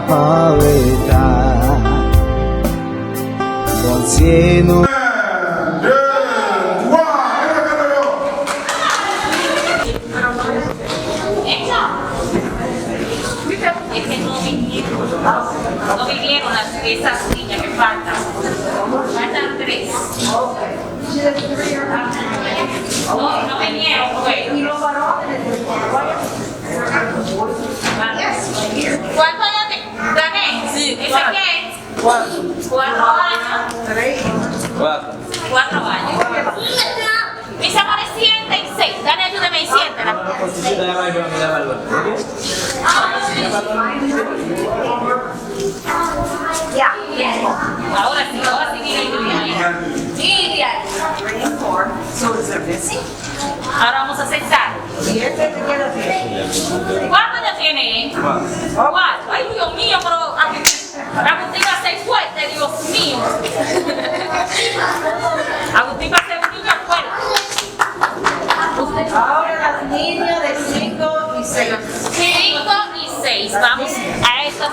paveta Bondyé nous No vinieron esas niñas que faltan. Faltan 3. No vinieron, pues. ¿Y los varones? ¿Cuántos años gané? Sí. ¿Ese qué? 4 años. 4 años. Mis amores, 7 y 6. Dani, ayúdame y siéntela. Ya. Ahora sí, Miriam. Ahora vamos a sentar. ¿Cuántos años tiene? 4. Ay, Dios mío, pero Agustín va a ser fuerte, Dios mío. Agustín va a ser un niño fuerte. Ahora las niñas de 5 y 6. 5 y 6. Vamos a estas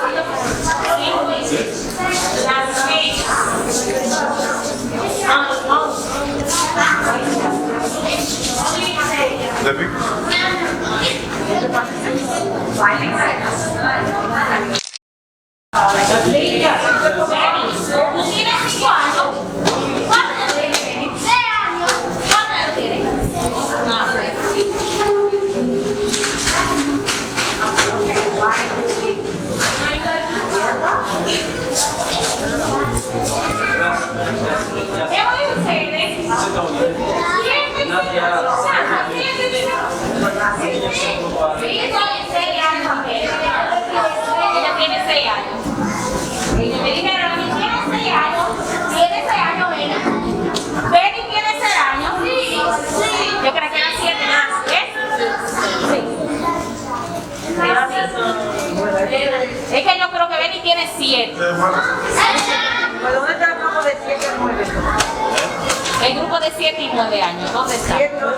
5 y 6. Las niñas. ¿Tú tienes 5 años? ¿Cuántos años tienes? 6 años. ¿Cuántos años tienes? ¿Qué voy a ustedes? Ella tiene 6 años. Ellos me dijeron, a mí tiene 6 años. Tiene 6 años, Beni. Beni tiene 6 años. Sí. Yo creo que eran 7 más. ¿Eh? Sí. Es que yo creo que Beni tiene 7. ¿Dónde está el grupo de 7 y 9? El grupo de 7 y 9 años, ¿dónde está? 7 y 8.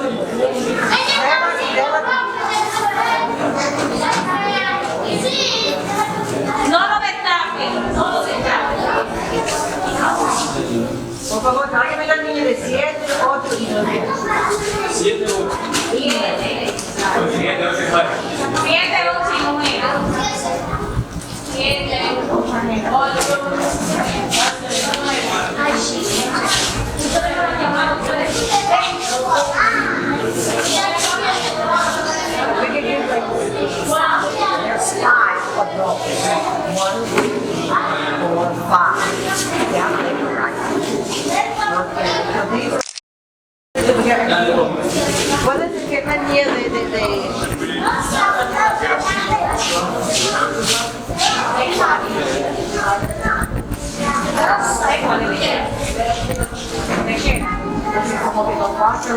No lo destaquen, no lo destaquen. Por favor, tráigame las niñas de 7, 8 y 9. 7, 8. 7, 8 y 9. 7, 8. There's 5 adults. 1, 2, 3, 4, 5. Yeah, you're right. ¿Puedes decir la niña de como que los 4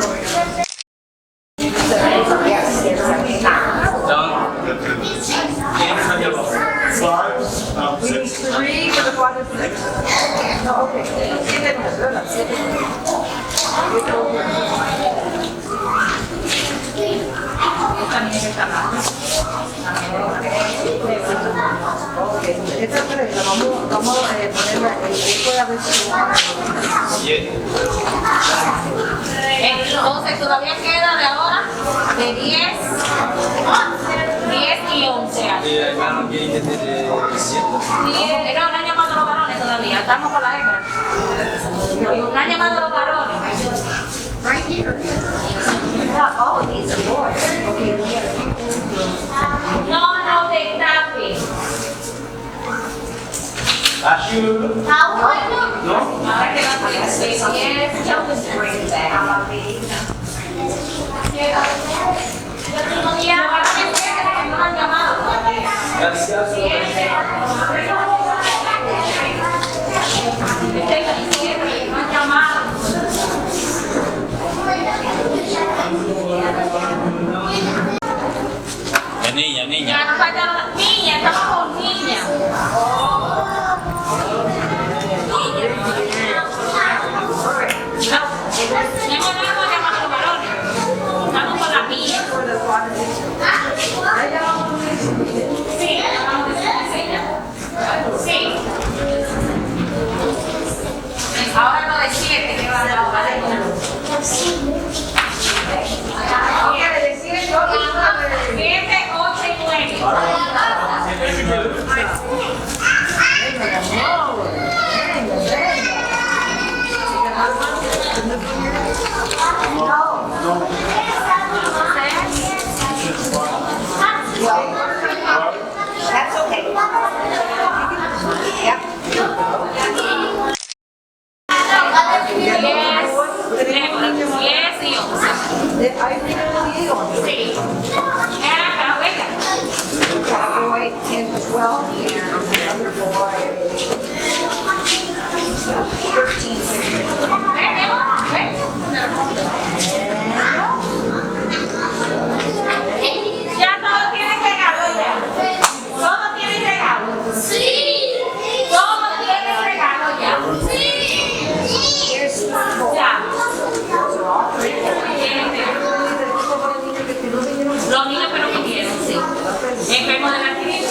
We need 3 for the 4 to 6. No, okay. 7 no, 7. Esta niña que está acá. Esta 3 la vamos a ponerla en el grupo de Entonces todavía queda de ahora de 10 y 11 años. No han llamado a los varones todavía, estamos con la hembra. No han llamado a los varones. right here. Not all of these are boys. Okay, No, de tapi. ¿No? Ahora que las Niña. Ya nos faltaron las niñas, estamos con niñas. No hemos llamado a los varones. Estamos con las niñas. Sí, llamamos de ella. That's okay. Yep. Yes y 11. Hay un niño Sí. Era acá, venga. a boy 10 to 12 and another boy 13, 16. Ven, mi amor, ven. Ya todos tienen regalo ya. Todos tienen regalo. Sí. Todos tienen regalo ya. Here's the boy. Ya. Those are all three boys. Los niños que no vinieron, sí. Enfermos de la crisis,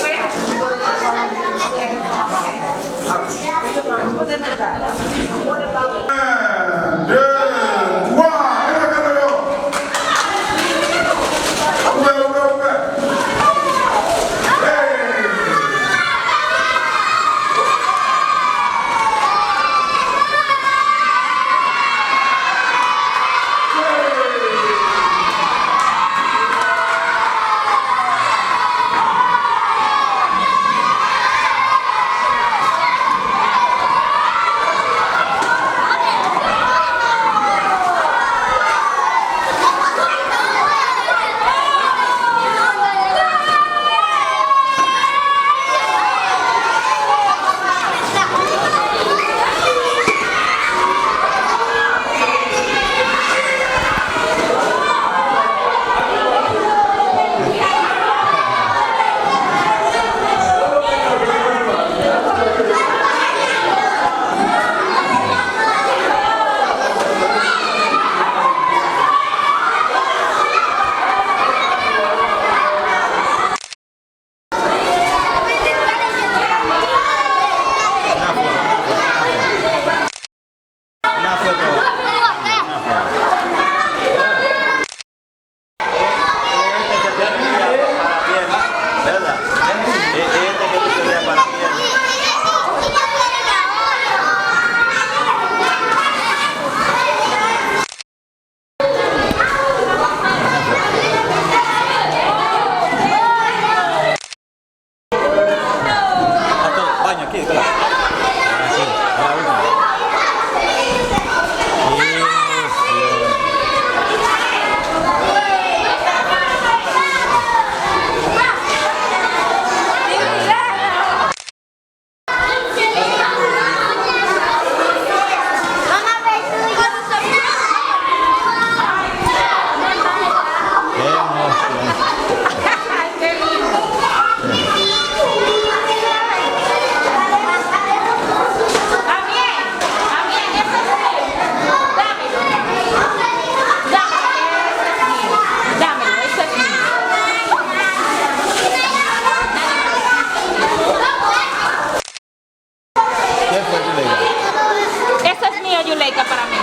Yuleika para mí.